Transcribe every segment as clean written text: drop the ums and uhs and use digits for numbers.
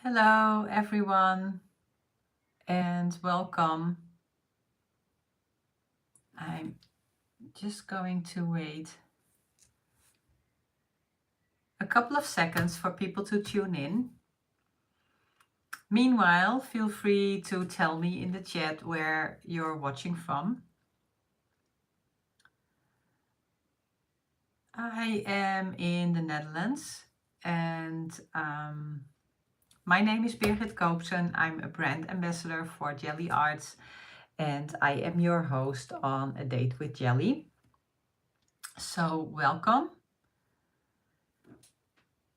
Hello, everyone, and welcome. I'm just going to wait a couple of seconds for people to tune in. Meanwhile, feel free to tell me in the chat where you're watching from. I am in the Netherlands, and my name is Birgit Koopsen. I'm a brand ambassador for Gelli Arts, and I am your host on A Date with Gelli. So, welcome.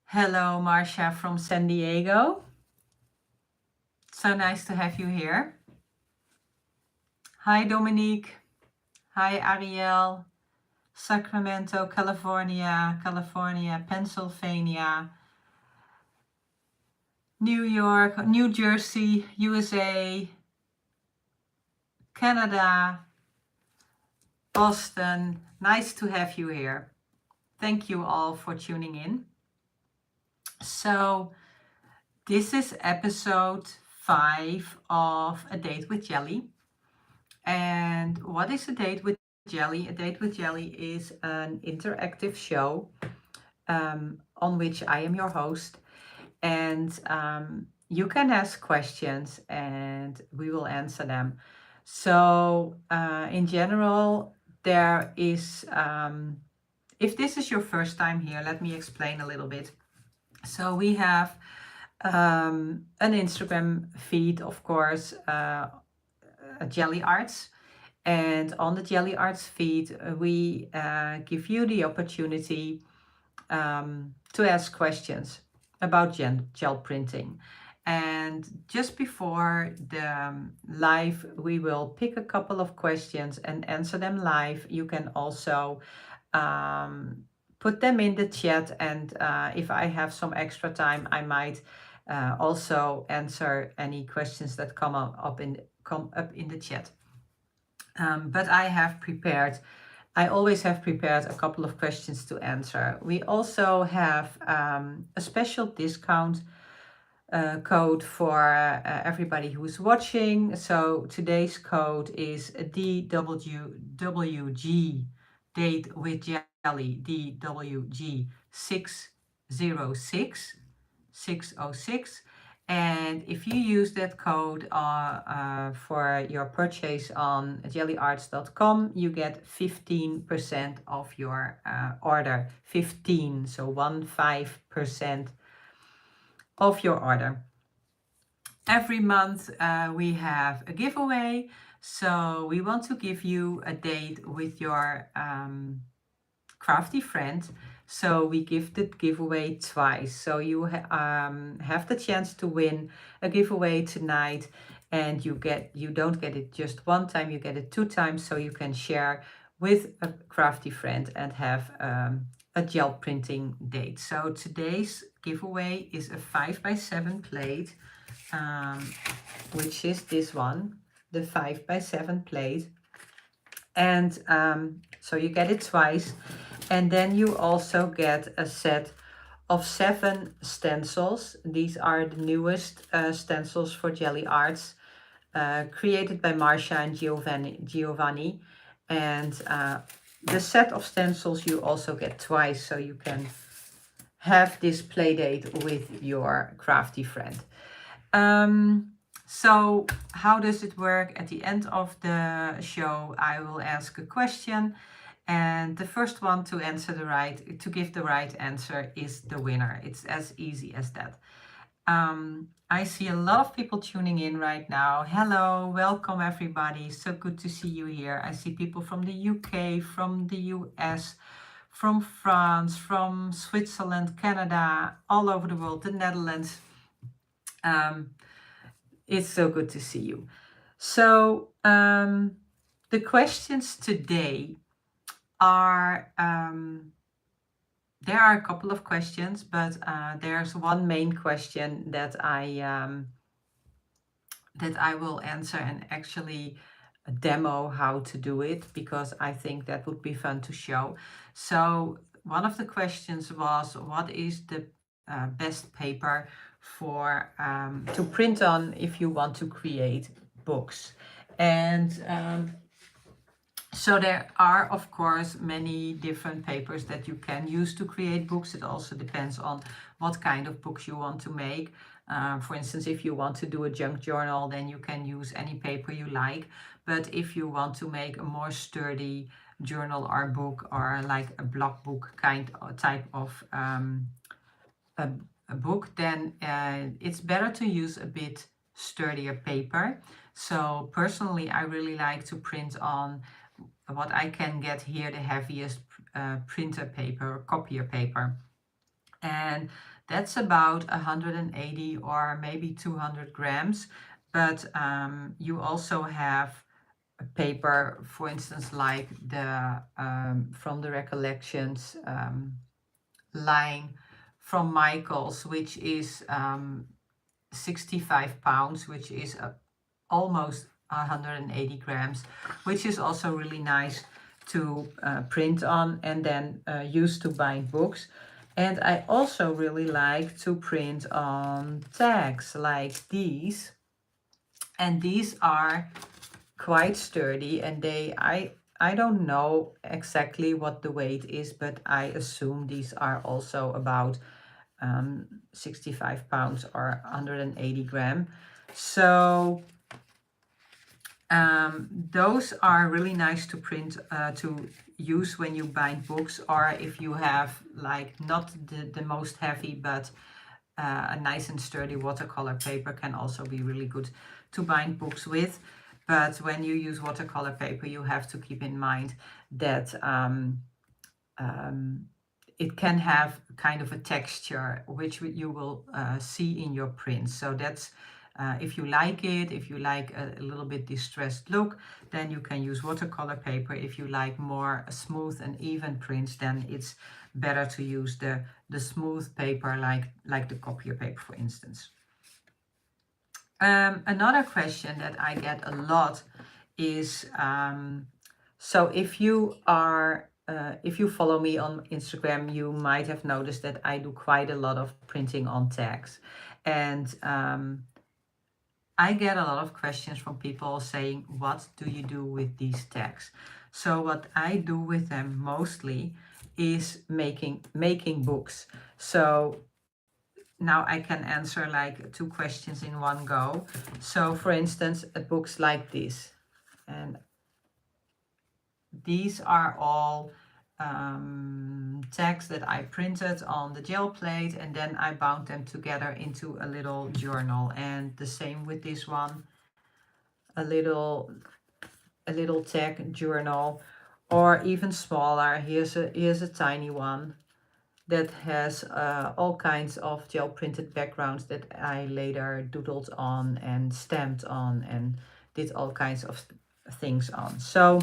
Hello, Marcia from San Diego. So nice to have you here. Hi, Dominique. Hi, Ariel. Sacramento, California, Pennsylvania, New York, New Jersey, USA, Canada, Boston. Nice to have you here. Thank you all for tuning in. So, this is episode 5 of A Date with Gelli. And what is A Date with Gelli? A Date with Gelli is an interactive show on which I am your host. And you can ask questions and we will answer them. So, in general, there is, if this is your first time here, let me explain a little bit. So, we have an Instagram feed, of course, Gelli Arts. And on the Gelli Arts feed, we give you the opportunity to ask questions about gel printing. And just before the live, we will pick a couple of questions and answer them live. You can also put them in the chat, and if I have some extra time, I might also answer any questions that come up in the chat. But I always have prepared a couple of questions to answer. We also have a special discount code for everybody who is watching. So today's code is DWG, Date with Gelli, DWG 606. And if you use that code for your purchase on gelliarts.com, you get 15% of your order. 15, so 15% of your order. Every month we have a giveaway. So we want to give you a date with your crafty friend. So we give the giveaway twice. So you have the chance to win a giveaway tonight, and you don't get it just one time, you get it 2 times, so you can share with a crafty friend and have a gel printing date. So today's giveaway is a 5x7 plate, which is this one, the 5x7 plate. And so you get it twice. And then you also get a set of 7 stencils. These are the newest stencils for Gelli Arts, created by Marcia and Giovanni. And the set of stencils you also get twice, so you can have this play date with your crafty friend. So how does it work? At the end of the show, I will ask a question, and the first one to give the right answer is the winner. It's as easy as that. I see a lot of people tuning in right now. Hello, welcome everybody. So good to see you here. I see people from the UK, from the US, from France, from Switzerland, Canada, all over the world, the Netherlands. It's so good to see you. So the questions today are, there are a couple of questions, but there's one main question that I will answer and actually demo how to do it, because I think that would be fun to show. So one of the questions was, what is the best paper for to print on if you want to create books. And so there are, of course, many different papers that you can use to create books. It also depends on what kind of books you want to make. For instance, if you want to do a junk journal, then you can use any paper you like. But if you want to make a more sturdy journal or book, or like a block book type of a, a book, then it's better to use a bit sturdier paper. So personally, I really like to print on what I can get here, the heaviest printer paper or copier paper. And that's about 180 or maybe 200 grams. But you also have a paper, for instance, like the From the Recollections line from Michael's, which is 65 pounds, which is almost 180 grams, which is also really nice to print on and then use to bind books. And I also really like to print on tags like these. And these are quite sturdy, and I don't know exactly what the weight is, but I assume these are also about 65 pounds or 180 gram. So those are really nice to print, to use when you bind books, or if you have like not the most heavy, but a nice and sturdy watercolor paper can also be really good to bind books with. But when you use watercolor paper, you have to keep in mind that it can have kind of a texture, which you will see in your prints. So that's, if you like it, if you like a little bit distressed look, then you can use watercolor paper. If you like more smooth and even prints, then it's better to use the smooth paper, like the copier paper, for instance. Another question that I get a lot is, so if you follow me on Instagram, you might have noticed that I do quite a lot of printing on tags. And I get a lot of questions from people saying, what do you do with these tags? So what I do with them mostly is making books. So now I can answer like 2 questions in one go. So for instance, books like this. And these are all tags that I printed on the gel plate, and then I bound them together into a little journal. And the same with this one, a little tag journal, or even smaller. Here's a tiny one that has all kinds of gel printed backgrounds that I later doodled on and stamped on and did all kinds of things on. So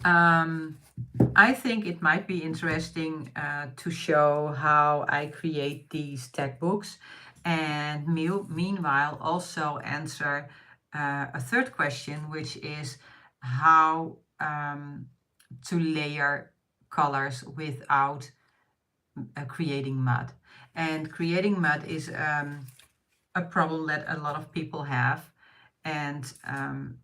I think it might be interesting to show how I create these tag books, and meanwhile also answer a third question, which is how to layer colors without creating mud. And creating mud is a problem that a lot of people have, and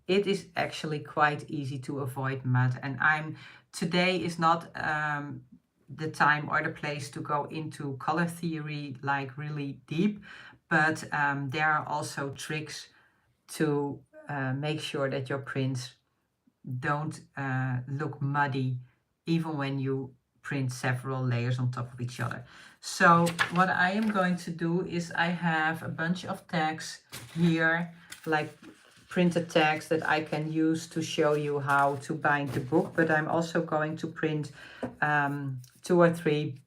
it is actually quite easy to avoid mud. And today is not the time or the place to go into color theory like really deep, but there are also tricks to make sure that your prints don't look muddy even when you print several layers on top of each other. So what I am going to do is I have a bunch of tags here, like printed tags that I can use to show you how to bind the book, but I'm also going to print two or three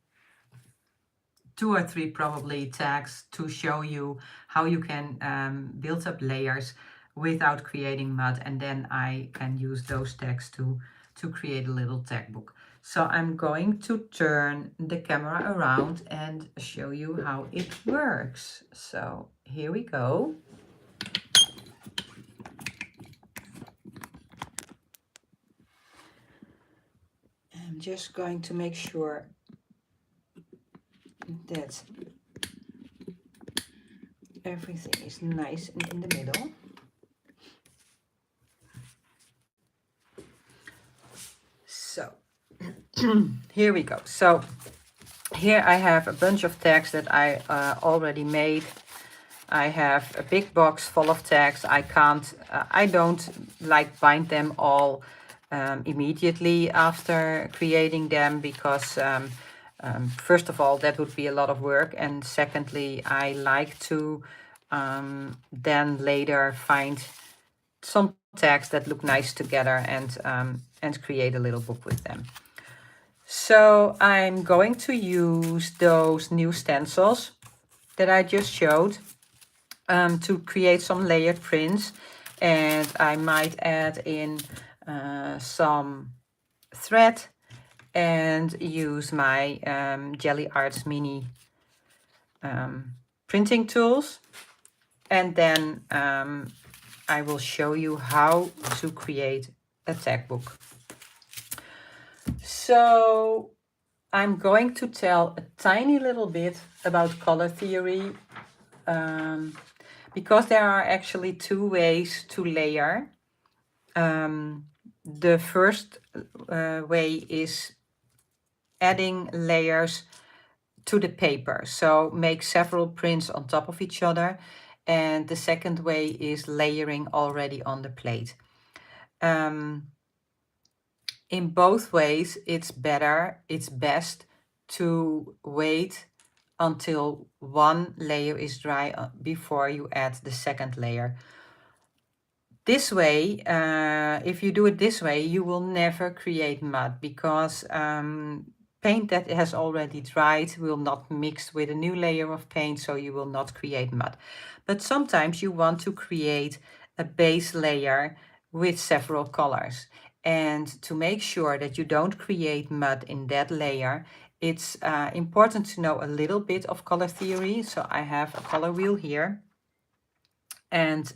probably tags to show you how you can build up layers without creating mud, and then I can use those tags to create a little tag book. So I'm going to turn the camera around and show you how it works. So here we go. I'm just going to make sure that everything is nice and in the middle. So here we go. So here I have a bunch of tags that I already made. I have a big box full of tags. I don't like bind them all immediately after creating them because first of all, that would be a lot of work. And secondly, I like to then later find some tags that look nice together and create a little book with them. So I'm going to use those new stencils that I just showed to create some layered prints, and I might add in some thread and use my Gelli Arts mini printing tools, and then I will show you how to create a tag book. So I'm going to tell a tiny little bit about color theory because there are actually two ways to layer. The first way is adding layers to the paper, so make several prints on top of each other, and the second way is layering already on the plate. In both ways, it's best to wait until one layer is dry before you add the second layer. This way, if you do it this way, you will never create mud because paint that has already dried will not mix with a new layer of paint, so you will not create mud. But sometimes you want to create a base layer with several colors. And to make sure that you don't create mud in that layer, it's important to know a little bit of color theory. So I have a color wheel here. And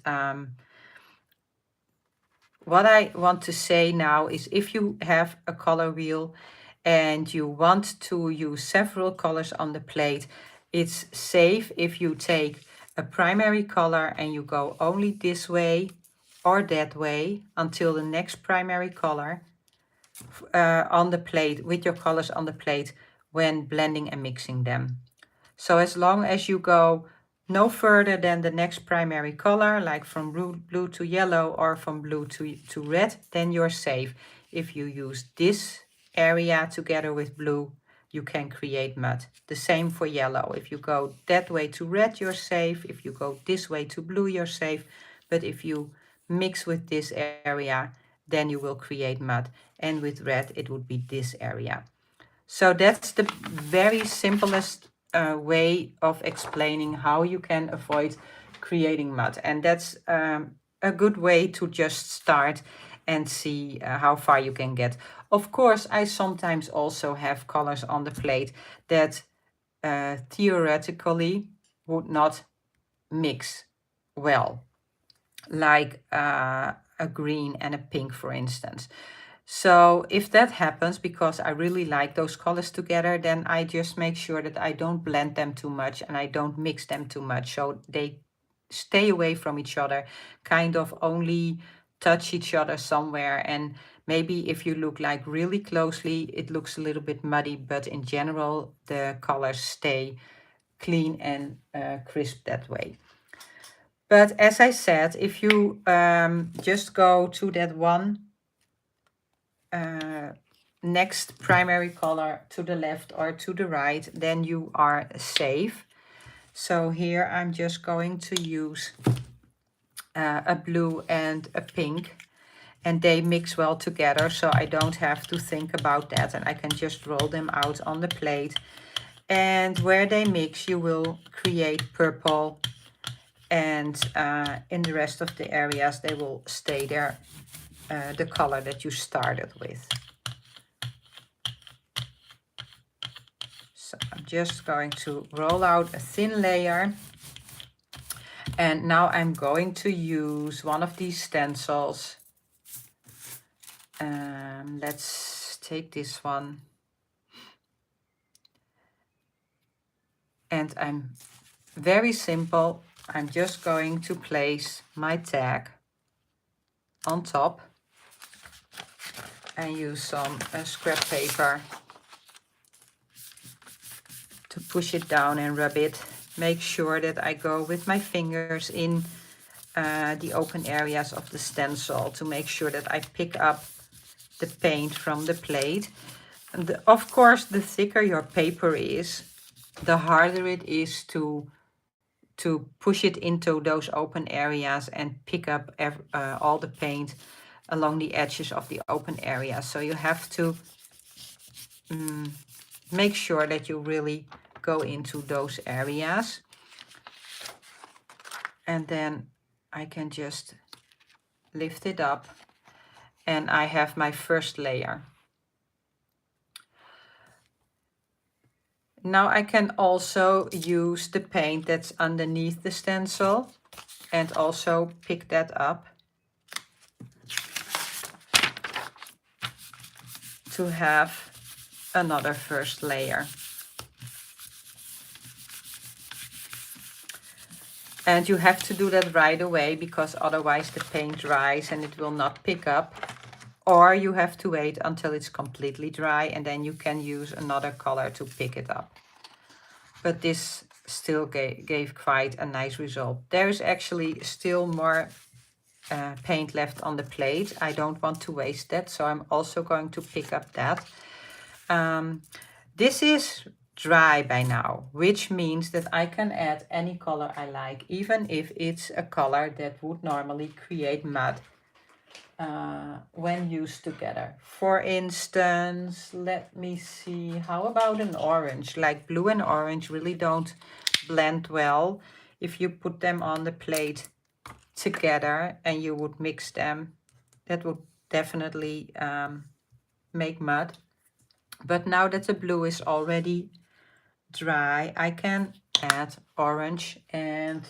what I want to say now is if you have a color wheel and you want to use several colors on the plate, it's safe if you take a primary color and you go only this way or that way until the next primary color on the plate, with your colors on the plate when blending and mixing them. So as long as you go no further than the next primary color, like from blue to yellow or from blue to red, then you're safe. If you use this area together with blue, you can create mud. The same for yellow. If you go that way to red, you're safe. If you go this way to blue, you're safe. But if you mix with this area, then you will create mud. And with red, it would be this area. So that's the very simplest way of explaining how you can avoid creating mud. And that's a good way to just start and see how far you can get. Of course, I sometimes also have colors on the plate that theoretically would not mix well, like a green and a pink, for instance. So if that happens, because I really like those colors together, then I just make sure that I don't blend them too much and I don't mix them too much. So they stay away from each other, kind of only touch each other somewhere. And maybe if you look like really closely, it looks a little bit muddy, but in general, the colors stay clean and crisp that way. But as I said, if you just go to that one next primary color to the left or to the right, then you are safe. So here I'm just going to use a blue and a pink, and they mix well together, so I don't have to think about that, and I can just roll them out on the plate. And where they mix, you will create purple, and in the rest of the areas they will stay there, the color that you started with. So I'm just going to roll out a thin layer, and now I'm going to use one of these stencils. Let's take this one, and I'm very simple. I'm just going to place my tag on top and use some scrap paper to push it down and rub it. Make sure that I go with my fingers in the open areas of the stencil to make sure that I pick up the paint from the plate. And of course, the thicker your paper is, the harder it is to push it into those open areas and pick up all the paint along the edges of the open area. So you have to make sure that you really go into those areas. And then I can just lift it up and I have my first layer. Now I can also use the paint that's underneath the stencil and also pick that up to have another first layer. And you have to do that right away because otherwise the paint dries and it will not pick up. Or you have to wait until it's completely dry and then you can use another color to pick it up. But this still gave quite a nice result. There is actually still more paint left on the plate. I don't want to waste that, so I'm also going to pick up that. This is dry by now, which means that I can add any color I like, even if it's a color that would normally create mud when used together. For instance, let me see, how about an orange? Like blue and orange really don't blend well if you put them on the plate together and you would mix them. That would definitely make mud. But now that the blue is already dry, I can add orange, and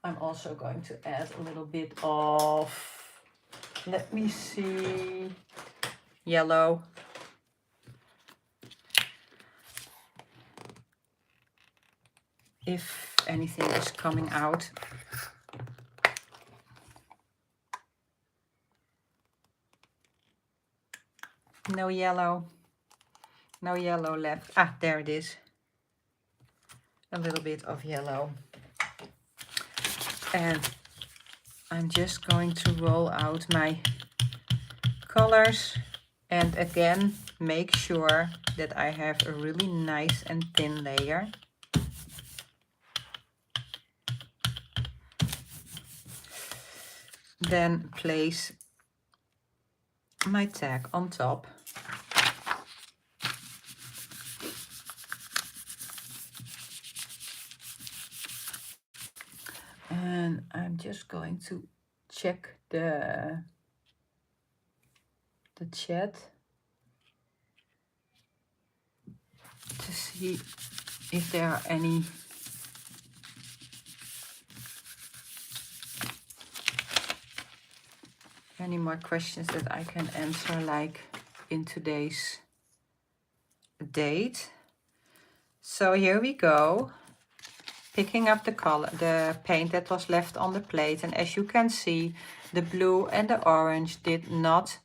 I'm also going to add a little bit of, let me see, yellow. If anything is coming out. No yellow. No yellow left. Ah, there it is. A little bit of yellow. And I'm just going to roll out my colors. And again, make sure that I have a really nice and thin layer. Then place my tag on top. And I'm just going to check the chat to see if there are any more questions that I can answer, like in today's date. So here we go, picking up the color, the paint that was left on the plate, and as you can see, the blue and the orange did not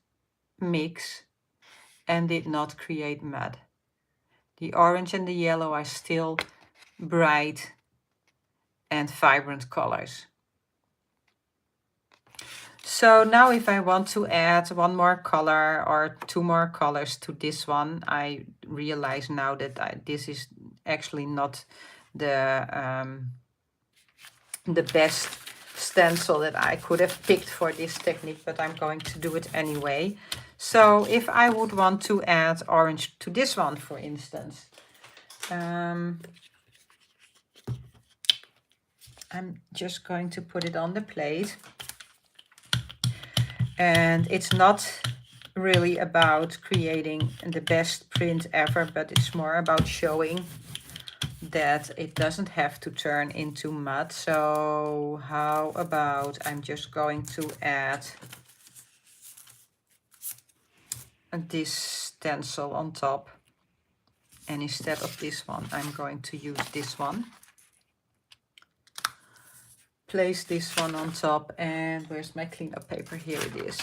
mix and did not create mud. The orange and the yellow are still bright and vibrant colors. So now if I want to add one more color or two more colors to this one, I realize now that this is actually not the best stencil that I could have picked for this technique, but I'm going to do it anyway. So if I would want to add orange to this one, for instance, I'm just going to put it on the plate. And it's not really about creating the best print ever, but it's more about showing that it doesn't have to turn into mud. So how about I'm just going to add this stencil on top. And instead of this one, I'm going to use this one. place this one on top. And where's my cleanup paper? Here it is.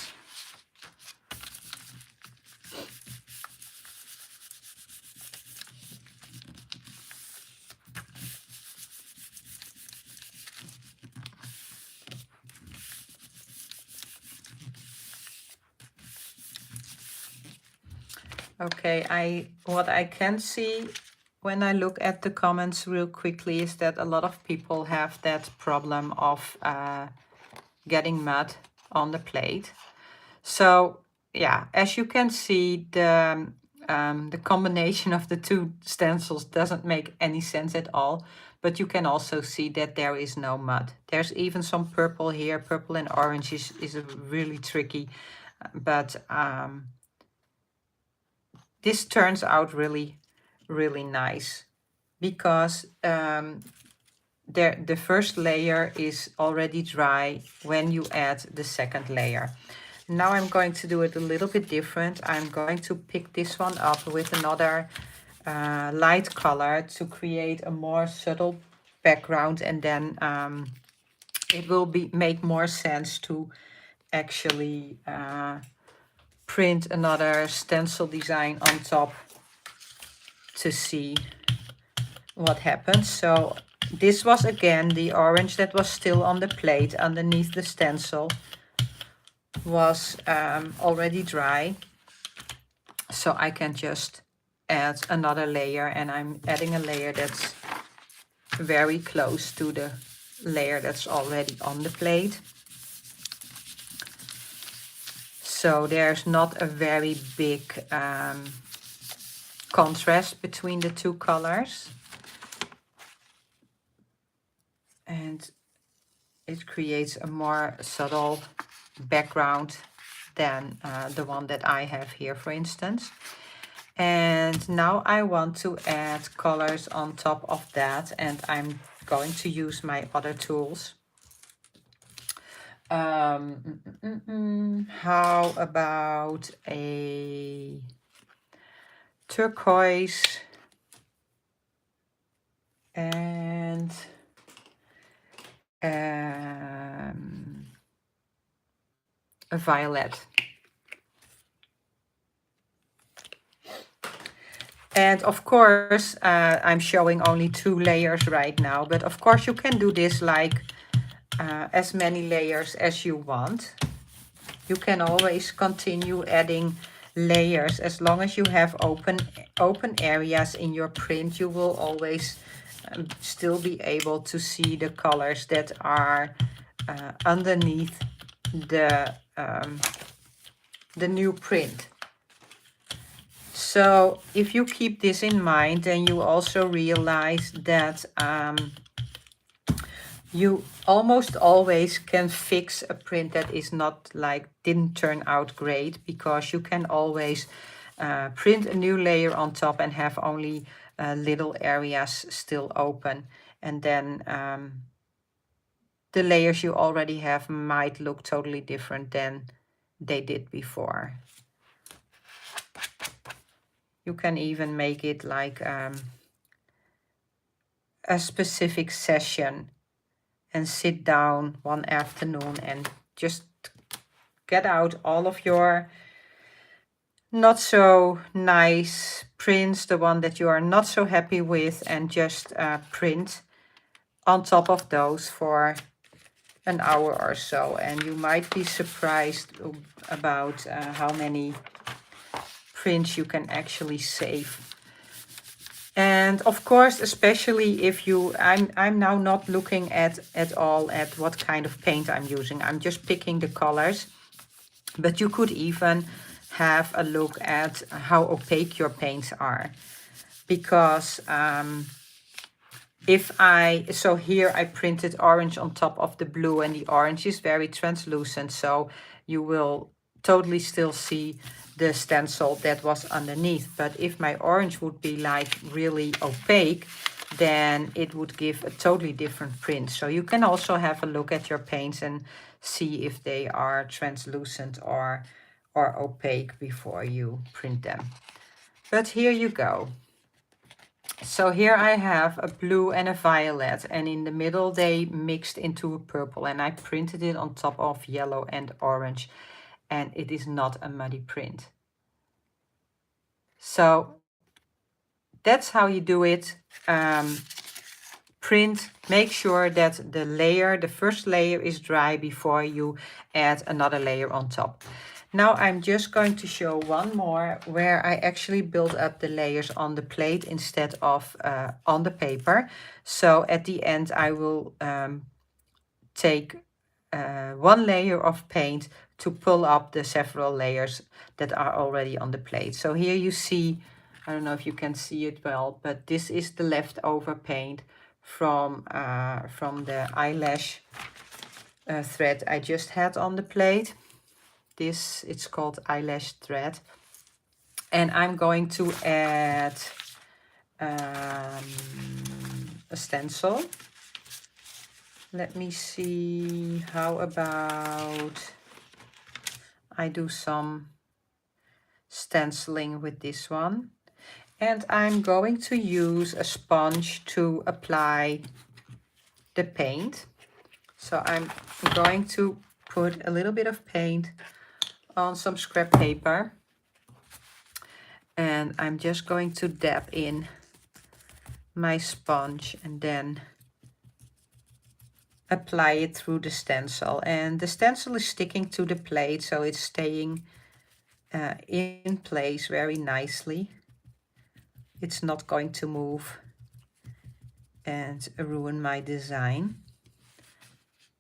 Okay, what I can see when I look at the comments real quickly is that a lot of people have that problem of getting mud on the plate. So yeah, as you can see, the combination of the two stencils doesn't make any sense at all. But you can also see that there is no mud. There's even some purple here. Purple and orange is really tricky. But this turns out really, really nice. Because the first layer is already dry when you add the second layer. Now I'm going to do it a little bit different. I'm going to pick this one up with another light color to create a more subtle background, and then it will make more sense to actually print another stencil design on top to see what happens. So this was again the orange that was still on the plate underneath the stencil was already dry. So I can just add another layer, and I'm adding a layer that's very close to the layer that's already on the plate. So there's not a very big contrast between the two colors. And it creates a more subtle background than the one that I have here, for instance. And now I want to add colors on top of that, and I'm going to use my other tools. How about a turquoise and a violet? And of course, I'm showing only 2 layers right now, but of course you can do this like as many layers as you want. You can always continue adding layers as long as you have open areas in your print. You will always still be able to see the colors that are underneath the new print. So if you keep this in mind, then you also realize that you almost always can fix a print that is not like didn't turn out great, because you can always print a new layer on top and have only little areas still open, and then the layers you already have might look totally different than they did before. You can even make it like a specific session and sit down one afternoon and just get out all of your not so nice prints, the one that you are not so happy with, and just print on top of those for an hour or so. And you might be surprised about how many prints you can actually save. And of course, especially if you, I'm now not looking at all at what kind of paint I'm using. I'm just picking the colors. But you could even have a look at how opaque your paints are. Because so here I printed orange on top of the blue, and the orange is very translucent. So you will totally still see the stencil that was underneath. But if my orange would be like really opaque, then it would give a totally different print. So you can also have a look at your paints and see if they are translucent or opaque before you print them. But here you go. So here I have a blue and a violet, and in the middle they mixed into a purple, and I printed it on top of yellow and orange, and it is not a muddy print. So that's how you do it. Print, make sure that the first layer is dry before you add another layer on top. Now I'm just going to show one more where I actually build up the layers on the plate instead of on the paper. So at the end I will take one layer of paint to pull up the several layers that are already on the plate. So here you see, I don't know if you can see it well, but this is the leftover paint from the eyelash thread I just had on the plate. This, it's called eyelash thread. And I'm going to add a stencil. Let me see, how about I do some stenciling with this one. And I'm going to use a sponge to apply the paint. So I'm going to put a little bit of paint on some scrap paper. And I'm just going to dab in my sponge and then apply it through the stencil. And the stencil is sticking to the plate, so it's staying in place very nicely. It's not going to move and ruin my design.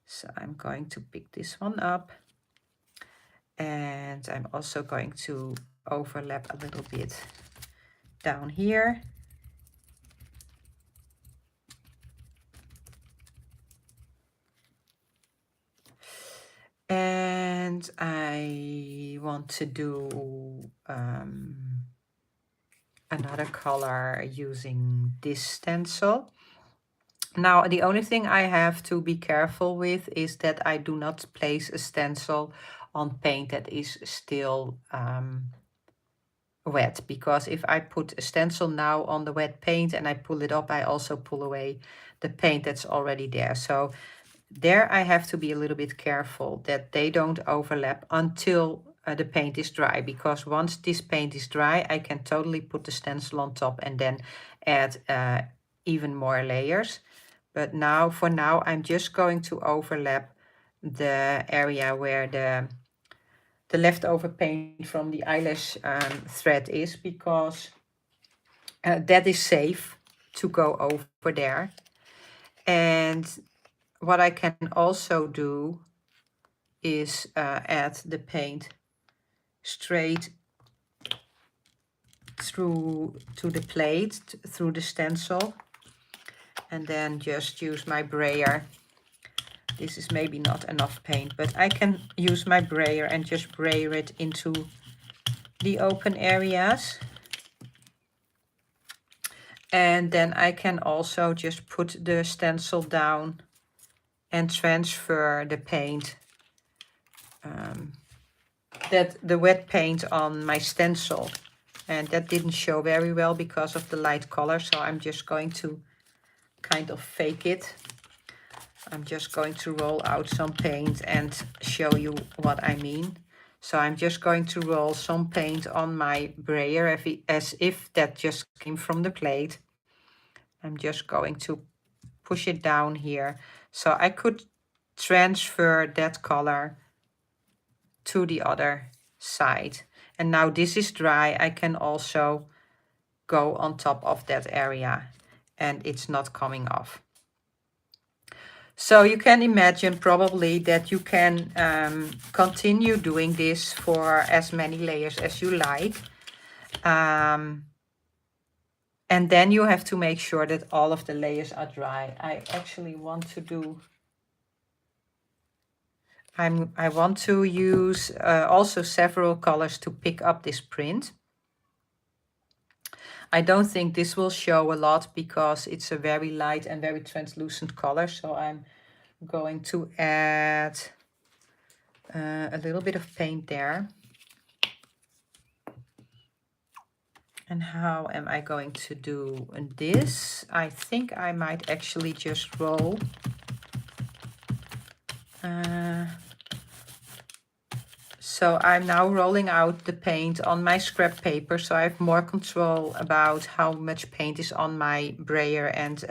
So I'm going to pick this one up, and I'm also going to overlap a little bit down here. And I want to do another color using this stencil. Now, the only thing I have to be careful with is that I do not place a stencil on paint that is still wet, because if I put a stencil now on the wet paint and I pull it up, I also pull away the paint that's already there. So there I have to be a little bit careful that they don't overlap until the paint is dry, because once this paint is dry, I can totally put the stencil on top and then add even more layers. But now, for now, I'm just going to overlap the area where the leftover paint from the eyelash thread is, because that is safe to go over there. And what I can also do is add the paint straight through to the plate, through the stencil, and then just use my brayer. This is maybe not enough paint, but I can use my brayer and just brayer it into the open areas. And then I can also just put the stencil down and transfer the paint, the wet paint on my stencil. And that didn't show very well because of the light color, so I'm just going to kind of fake it. I'm just going to roll out some paint and show you what I mean. So I'm just going to roll some paint on my brayer as if that just came from the plate. I'm just going to push it down here. So I could transfer that color to the other side. And now this is dry, I can also go on top of that area and it's not coming off. So you can imagine probably that you can continue doing this for as many layers as you like. And then you have to make sure that all of the layers are dry. I actually want to do, I want to use also several colors to pick up this print. I don't think this will show a lot because it's a very light and very translucent color. So I'm going to add a little bit of paint there. And how am I going to do this? I think I might actually just roll. So I'm now rolling out the paint on my scrap paper, so I have more control about how much paint is on my brayer and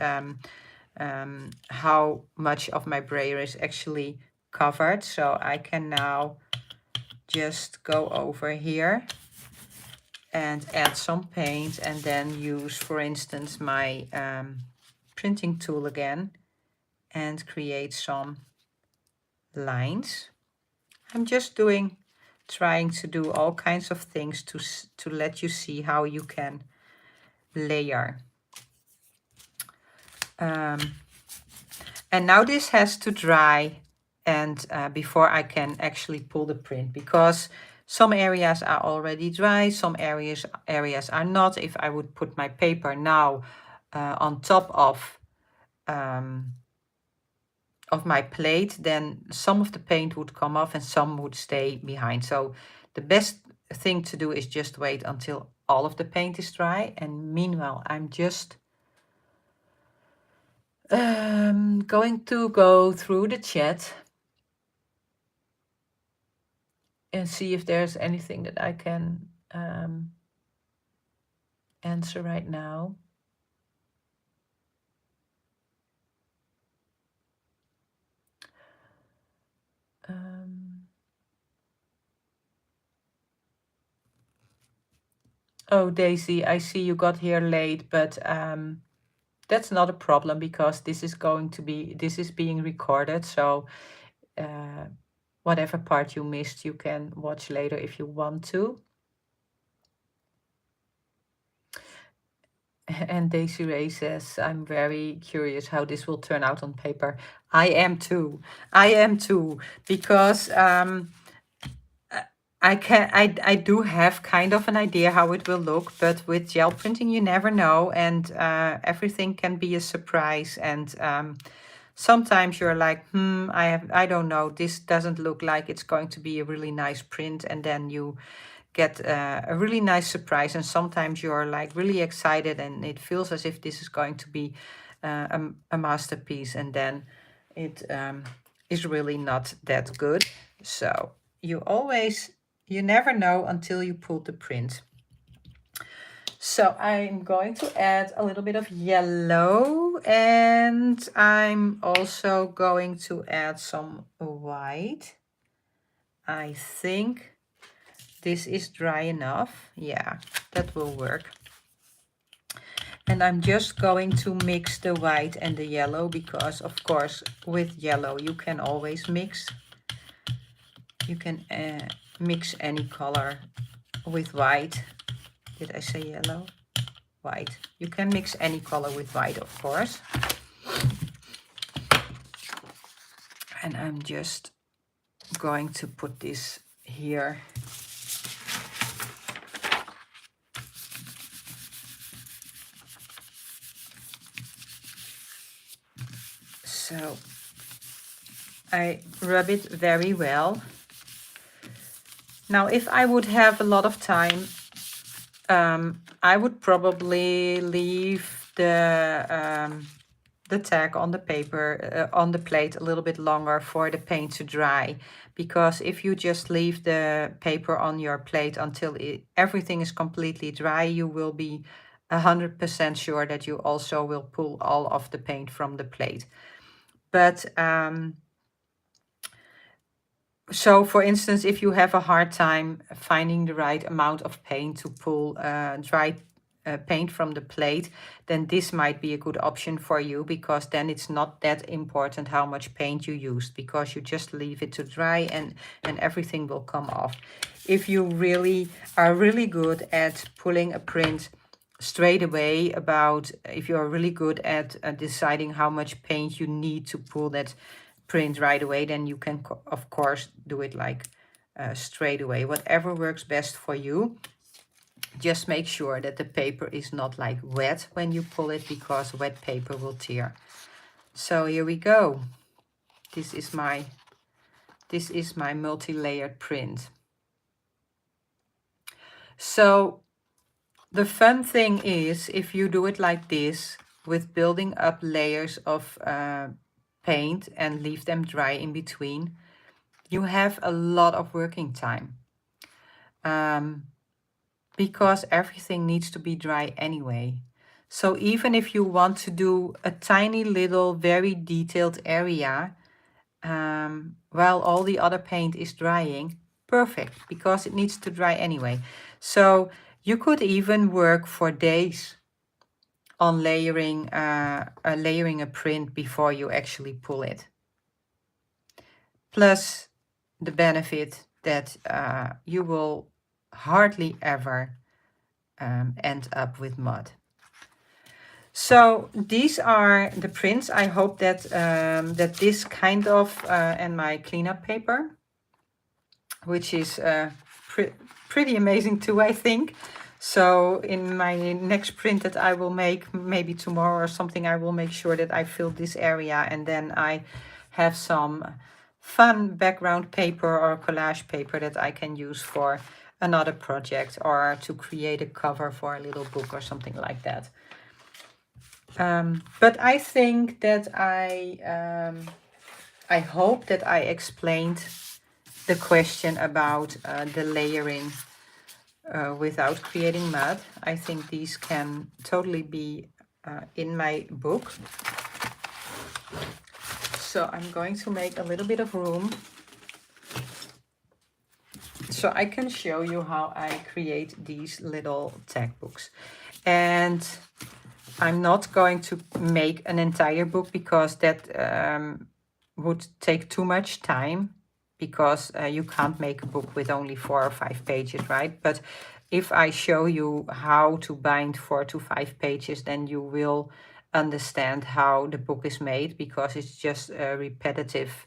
how much of my brayer is actually covered. So I can now just go over here and add some paint and then use, for instance, my printing tool again and create some lines. I'm just trying to do all kinds of things to let you see how you can layer. And now this has to dry and before I can actually pull the print, because some areas are already dry, some areas are not. If I would put my paper now on top of my plate, then some of the paint would come off and some would stay behind. So the best thing to do is just wait until all of the paint is dry. And meanwhile, I'm just going to go through the chat and see if there's anything that I can answer right now. Oh, Daisy, I see you got here late, but that's not a problem because this is being recorded. So whatever part you missed, you can watch later if you want to. And Daisy Ray says, I'm very curious how this will turn out on paper. I am too. Because I do have kind of an idea how it will look, but with gel printing, you never know. And everything can be a surprise. And sometimes you're like, I don't know, this doesn't look like it's going to be a really nice print. And then you get a really nice surprise, and sometimes you're like really excited and it feels as if this is going to be a masterpiece, and then it is really not that good. So you never know until you pull the print. So I'm going to add a little bit of yellow, and I'm also going to add some white. I think this is dry enough. Yeah, that will work. And I'm just going to mix the white and the yellow because, of course, with yellow you can always mix. You can mix any color with white. Did I say yellow? White. You can mix any color with white, of course. And I'm just going to put this here. So I rub it very well. Now, if I would have a lot of time, I would probably leave the tag on the paper, on the plate a little bit longer for the paint to dry. Because if you just leave the paper on your plate until everything is completely dry, you will be 100% sure that you also will pull all of the paint from the plate. But so, for instance, if you have a hard time finding the right amount of paint to pull dry paint from the plate, then this might be a good option for you, because then it's not that important how much paint you used, because you just leave it to dry and everything will come off. If you are really good at pulling a print straight away, if you're really good at deciding how much paint you need to pull that print right away, then you can of course do it like straight away. Whatever works best for you. Just make sure that the paper is not like wet when you pull it, because wet paper will tear. So here we go. This is my multi-layered print. So The fun thing is, if you do it like this, with building up layers of paint and leave them dry in between, you have a lot of working time. Because everything needs to be dry anyway. So even if you want to do a tiny little, very detailed area, while all the other paint is drying, perfect, because it needs to dry anyway. So you could even work for days on layering a print before you actually pull it. Plus the benefit that you will hardly ever end up with mud. So these are the prints. I hope that that this kind of and my cleanup paper, which is pretty amazing too, I think. So in my next print that I will make, maybe tomorrow or something, I will make sure that I fill this area, and then I have some fun background paper or collage paper that I can use for another project or to create a cover for a little book or something like that. But I think that I hope that I explained the question about the layering without creating mud. I think these can totally be in my book. So I'm going to make a little bit of room so I can show you how I create these little tag books. And I'm not going to make an entire book because that would take too much time, because you can't make a book with only 4 or 5 pages, right? But if I show you how to bind 4 to 5 pages, then you will understand how the book is made, because it's just a repetitive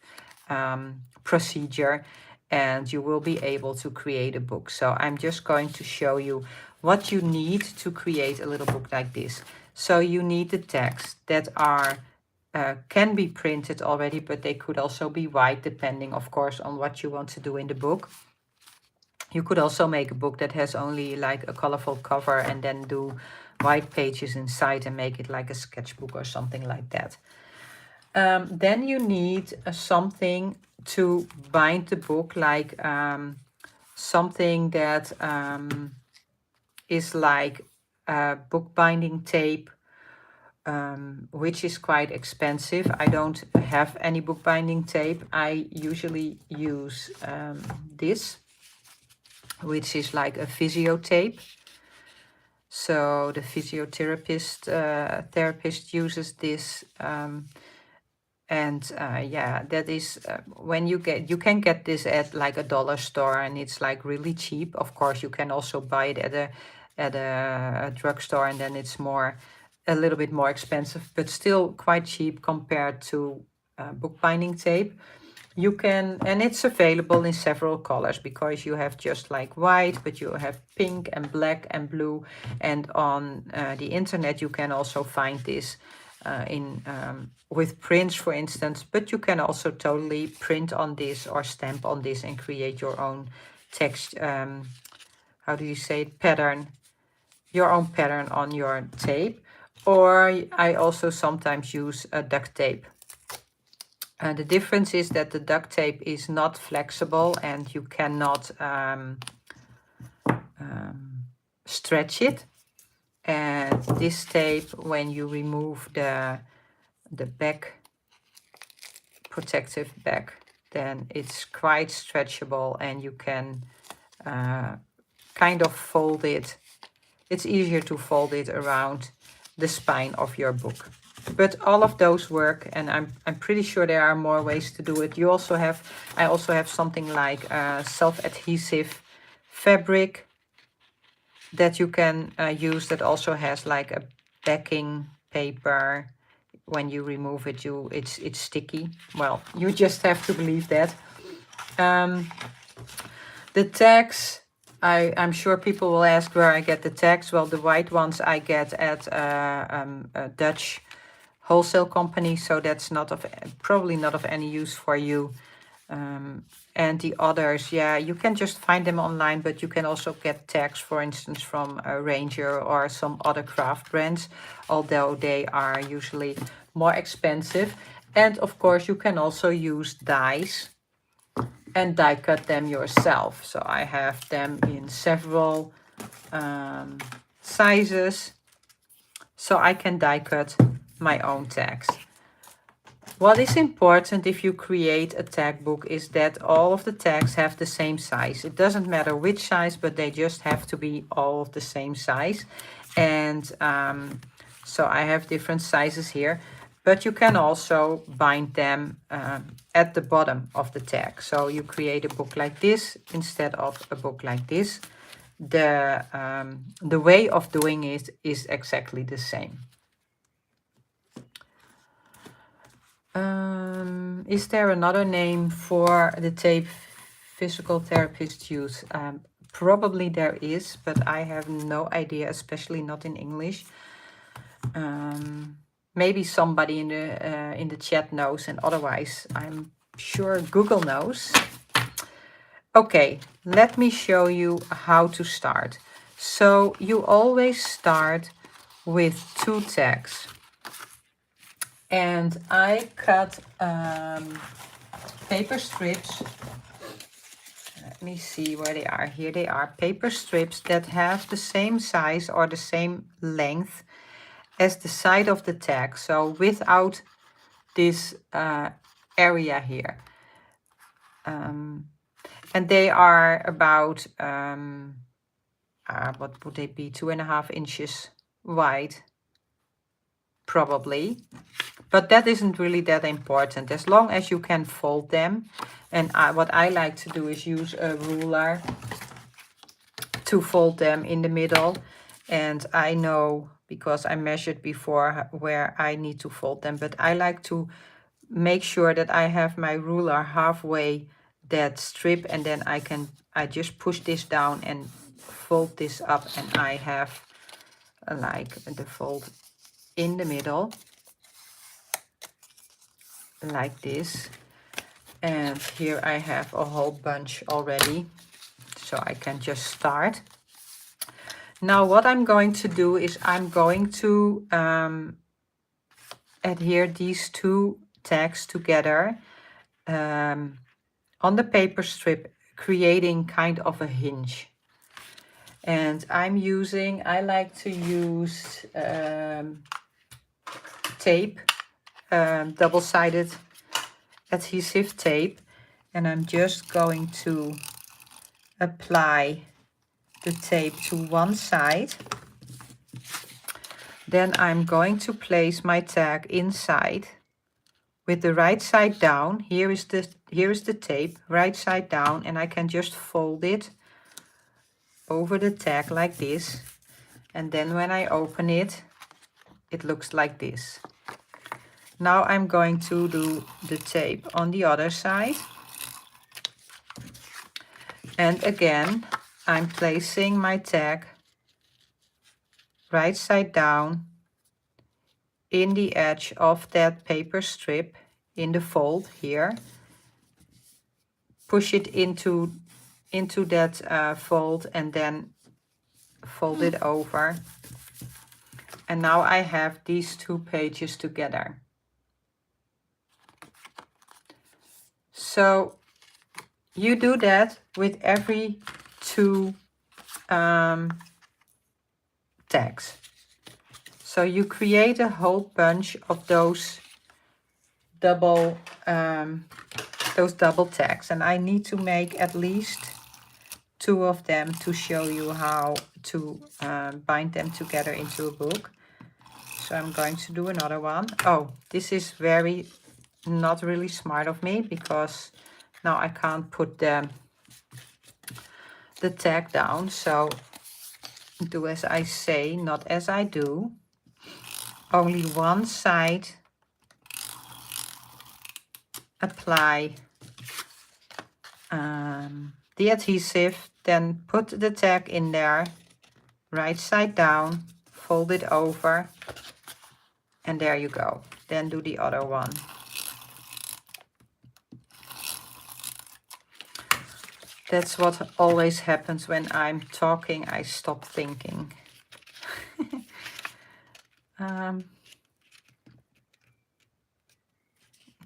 procedure, and you will be able to create a book. So I'm just going to show you what you need to create a little book like this. So you need the tags that are can be printed already, but they could also be white, depending, of course, on what you want to do in the book. You could also make a book that has only like a colorful cover and then do white pages inside and make it like a sketchbook or something like that. Then you need something to bind the book, like something that is like bookbinding tape, which is quite expensive. I don't have any bookbinding tape. I usually use this, which is like a physio tape. So the physiotherapist therapist uses this, yeah, that is when you can get this at like a dollar store, and it's like really cheap. Of course, you can also buy it at a drugstore, and then it's a little bit more expensive, but still quite cheap compared to bookbinding tape. You can, and it's available in several colors, because you have just like white, but you have pink and black and blue. And on the internet, you can also find this with prints, for instance, but you can also totally print on this or stamp on this and create your own text, how do you say it, pattern, your own pattern on your tape. Or I also sometimes use duct tape. The difference is that the duct tape is not flexible, and you cannot stretch it. And this tape, when you remove the back, protective back, then it's quite stretchable, and you can kind of fold it. It's easier to fold it around the spine of your book. But all of those work, and I'm pretty sure there are more ways to do it. I also have something like self-adhesive fabric that you can use, that also has like a backing paper. When you remove it, it's sticky. Well, you just have to believe that. The tags, I'm sure people will ask where I get the tags. Well, the white ones I get at a Dutch wholesale company, so that's probably not of any use for you. And the others, yeah, you can just find them online, but you can also get tags, for instance, from Ranger or some other craft brands, although they are usually more expensive. And of course, you can also use dies and die cut them yourself. So I have them in several sizes, so I can die cut my own tags. What is important if you create a tag book is that all of the tags have the same size. It doesn't matter which size, but they just have to be all of the same size. And so I have different sizes here, but you can also bind them at the bottom of the tag. So you create a book like this instead of a book like this. The way of doing it is exactly the same. Is there another name for the tape physical therapists use? Probably there is, but I have no idea, especially not in English. Maybe somebody in the chat knows, and otherwise I'm sure Google knows. Okay, let me show you how to start. So you always start with 2 tags. And I cut paper strips. Let me see where they are. Here they are, paper strips that have the same size or the same length as the side of the tag. So without this area here. And they are about, what would they be, 2.5 inches wide, probably. But that isn't really that important, as long as you can fold them. And what I like to do is use a ruler to fold them in the middle. And I know, because I measured before, where I need to fold them. But I like to make sure that I have my ruler halfway that strip. And then I just push this down and fold this up. And I have like the fold in the middle. Like this. And here I have a whole bunch already, so I can just start. Now what I'm going to do is I'm going to adhere these 2 tags together on the paper strip, creating kind of a hinge. And I like to use tape, double-sided adhesive tape, and I'm just going to apply the tape to one side. Then I'm going to place my tag inside with the right side down. Here is the tape, right side down, and I can just fold it over the tag like this. And then when I open it, it looks like this. Now I'm going to do the tape on the other side. And again, I'm placing my tag right side down in the edge of that paper strip, in the fold here. Push it into that fold and then fold it over. And now I have these 2 pages together. So you do that with every 2 tags. So you create a whole bunch of those double tags, and I need to make at least 2 of them to show you how to bind them together into a book. So I'm going to do another one. Oh, this is not really smart of me, because now I can't put the tag down. So do as I say, not as I do. Only one side apply the adhesive, then put the tag in there, right side down, fold it over, and there you go. Then do the other one. That's what always happens when I'm talking. I stop thinking.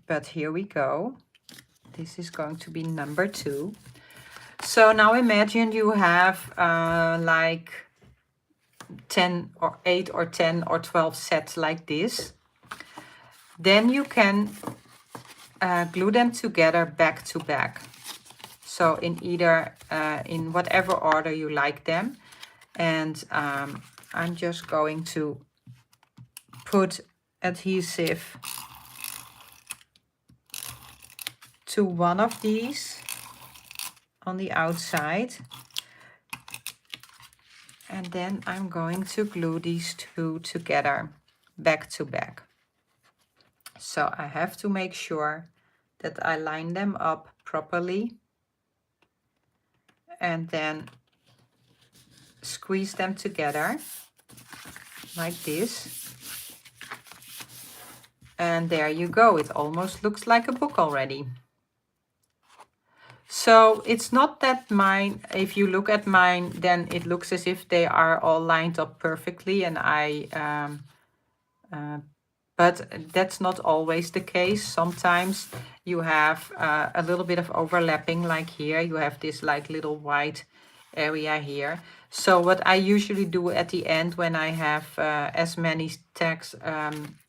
But here we go. This is going to be number 2. So now imagine you have like 10 or 8 or 10 or 12 sets like this. Then you can glue them together back to back. So in either, in whatever order you like them. And I'm just going to put adhesive to one of these on the outside. And then I'm going to glue these 2 together back to back. So I have to make sure that I line them up properly and then squeeze them together like this. And there you go. It almost looks like a book already. So it's not that mine, if you look at mine, then it looks as if they are all lined up perfectly, and but that's not always the case. Sometimes you have a little bit of overlapping, like here. You have this like little white area here. So what I usually do at the end, when I have as many tags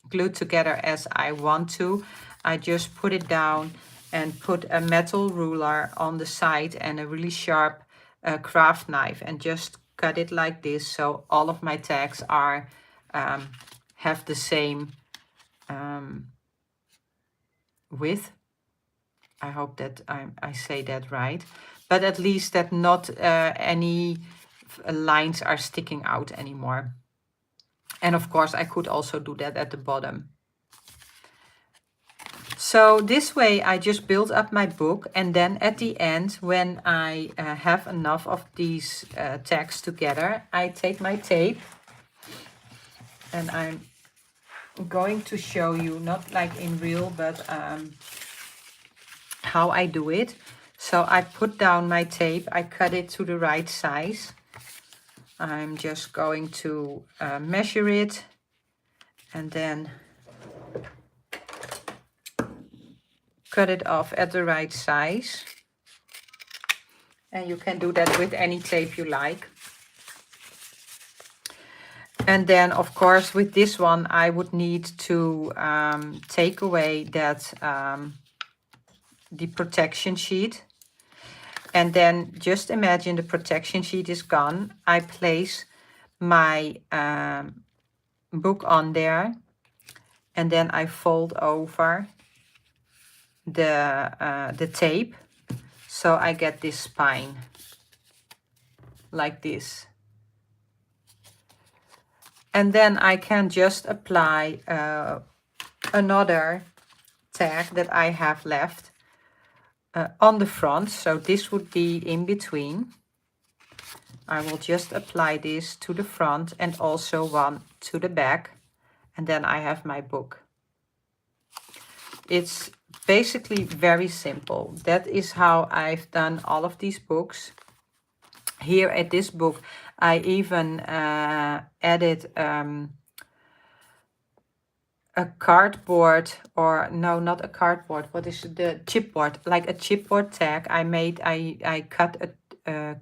glued together as I want to, I just put it down and put a metal ruler on the side and a really sharp craft knife and just cut it like this, so all of my tags are have the same width. I hope that I say that right, but at least that not any lines are sticking out anymore. And of course I could also do that at the bottom. So this way I just build up my book, and then at the end, when I have enough of these tags together, I take my tape and I'm going to show you, not like in real, but how I do it. So I put down my tape, I cut it to the right size. I'm just going to measure it and then cut it off at the right size. And you can do that with any tape you like. And then, of course, with this one, I would need to take away that the protection sheet. And then just imagine the protection sheet is gone. I place my book on there, and then I fold over the tape, so I get this spine like this. And then I can just apply another tag that I have left on the front. So this would be in between. I will just apply this to the front and also one to the back. And then I have my book. It's basically very simple. That is how I've done all of these books. Here at this book, I even added a cardboard, or no, not a cardboard. What is the chipboard? Like a chipboard tag. I cut a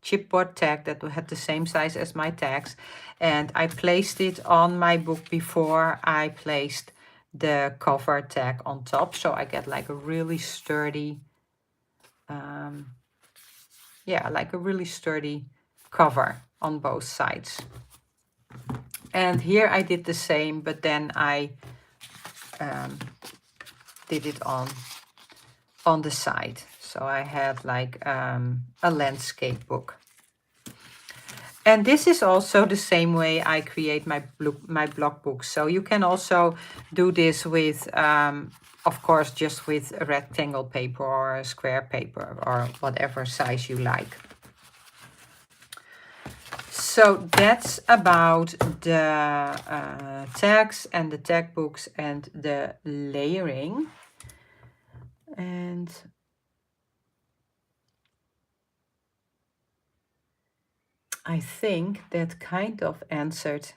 chipboard tag that had the same size as my tags, and I placed it on my book before I placed the cover tag on top, so I get like a really sturdy yeah, like a really sturdy cover on both sides. And here I did the same, but then I did it on the side, so I had like a landscape book. And this is also the same way I create my block books. So you can also do this with, of course, just with a rectangle paper or a square paper or whatever size you like. So that's about the tags and the tag books and the layering. And I think that kind of answered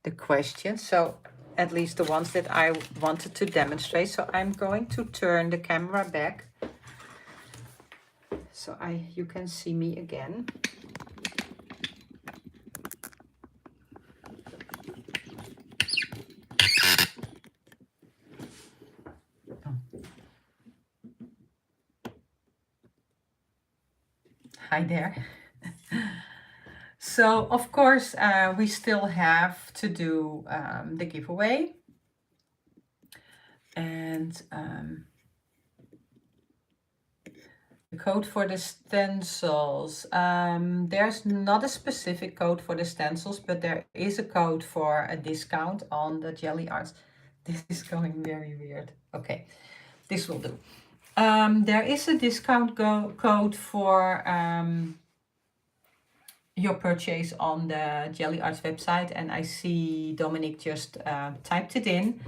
the question. So at least the ones that I wanted to demonstrate. So I'm going to turn the camera back so you can see me again. Hi there. So of course we still have to do the giveaway, and the code for the stencils. There's not a specific code for the stencils, but there is a code for a discount on the Gelli Arts. This is going very weird. Okay, this will do. There is a discount code for your purchase on the Gelli Arts website, and I see Dominic just typed it in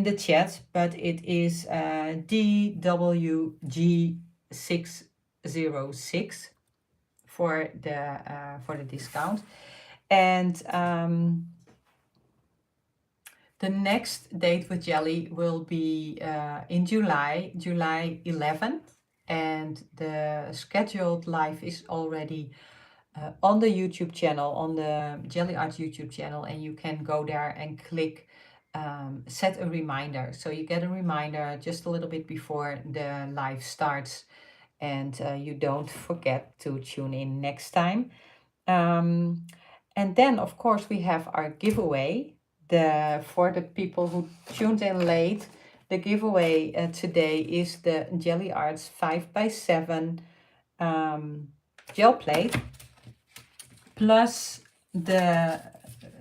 the chat, but it is DWG606 for the discount. And the next date with Gelli will be in July 11th, and the scheduled live is already on the YouTube channel, on the Gelli Arts YouTube channel, and you can go there and click set a reminder. So you get a reminder just a little bit before the live starts, and you don't forget to tune in next time. And then of course we have our giveaway. For the people who tuned in late, the giveaway today is the Gelli Arts 5x7 gel plate, plus the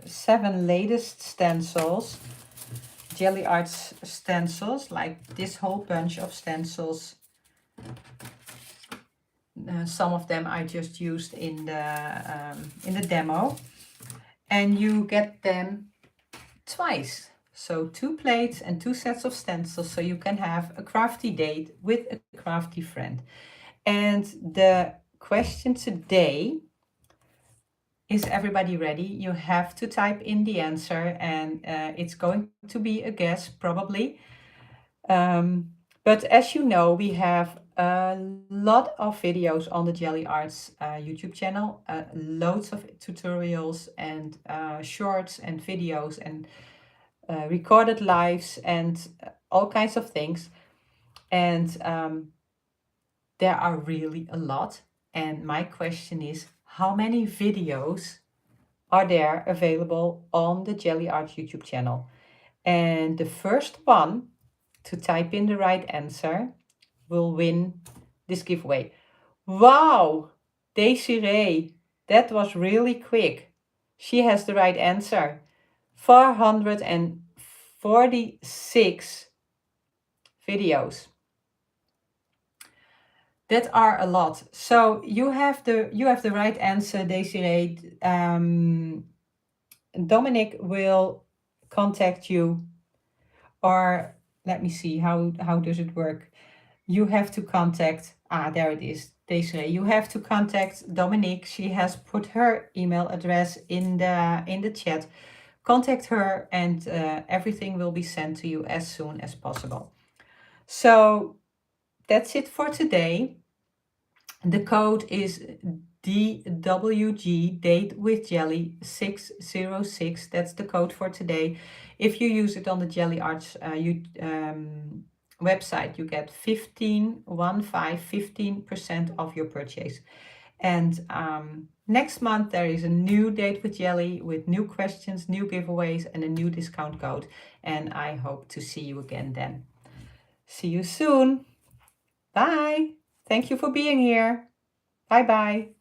7 latest stencils, Gelli Arts stencils, like this whole bunch of stencils. Some of them I just used in the demo, and you get them twice. So 2 plates and 2 sets of stencils, so you can have a crafty date with a crafty friend. And the question today is, everybody ready? You have to type in the answer, and it's going to be a guess probably. But as you know, we have a lot of videos on the Gelli Arts YouTube channel, loads of tutorials and shorts and videos and recorded lives and all kinds of things. And there are really a lot. And my question is, how many videos are there available on the Gelli Arts YouTube channel? And the first one to type in the right answer will win this giveaway. Wow, Desiree, that was really quick. She has the right answer. 446 videos. That are a lot. So you have the right answer, Desiree. Dominic will contact you, or let me see, how does it work? You have to contact, there it is, Desiree. You have to contact Dominique. She has put her email address in the chat. Contact her, and everything will be sent to you as soon as possible. So that's it for today. The code is DWG, date with Gelli 606. That's the code for today. If you use it on the Gelli Arts website, you get 15% of your purchase. And next month there is a new date with Gelli with new questions, new giveaways, and a new discount code. And I hope to see you again then. See you soon. Bye. Thank you for being here. Bye-bye.